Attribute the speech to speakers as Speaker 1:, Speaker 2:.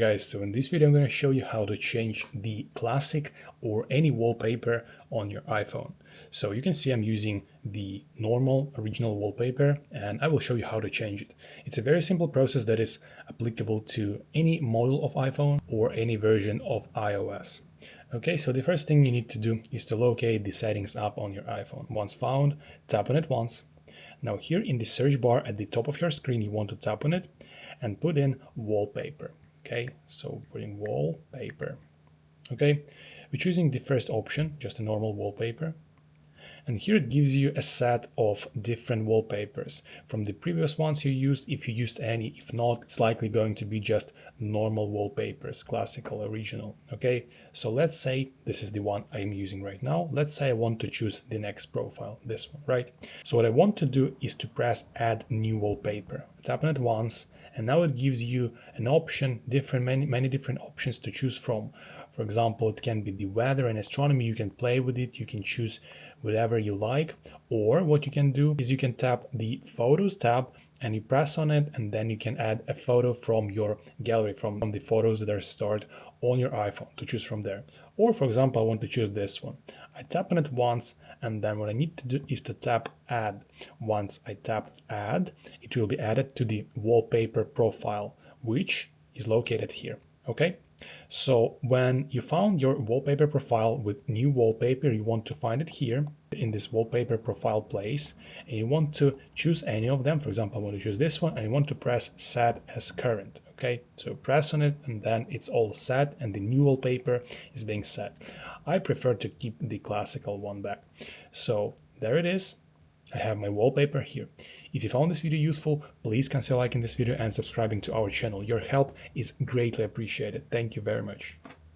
Speaker 1: guys, so in this video I'm going to show you how to change the classic or any wallpaper on your iPhone. So you can see I'm using the normal original wallpaper and I will show you how to change it. It's a very simple process that is applicable to any model of iPhone or any version of iOS. Okay, so the first thing you need to do is to locate the settings app on your iPhone. Once found, tap on it once. Now here in the search bar at the top of your screen, you want to tap on it and put in wallpaper. Okay, so putting wallpaper. Okay, we're choosing the first option, just a normal wallpaper. And here it gives you a set of different wallpapers from the previous ones you used, if you used any. If not, it's likely going to be just normal wallpapers, classical, original. Okay, so let's say this is the one I'm using right now. Let's say I want to choose the next profile, this one, right? So what I want to do is to press add new wallpaper. Tap on it once, and now it gives you an option, many different options to choose from. For example, it can be the weather and astronomy. You can play with it, you can choose whatever you like. Or what you can do is you can tap the Photos tab and you press on it, and then you can add a photo from your gallery, from the photos that are stored on your iPhone, to choose from there. Or for example, I want to choose this one. I tap on it once, and then what I need to do is to tap add. Once I tap add, it will be added to the wallpaper profile, which is located here. Okay, so when you found your wallpaper profile with new wallpaper, you want to find it here in this wallpaper profile place, and you want to choose any of them. For example, I want to choose this one, and you want to press set as current. Okay, so press on it, and then it's all set and the new wallpaper is being set. I prefer to keep the classical one back. So there it is. I have my wallpaper here. If you found this video useful, please consider liking this video and subscribing to our channel. Your help is greatly appreciated. Thank you very much.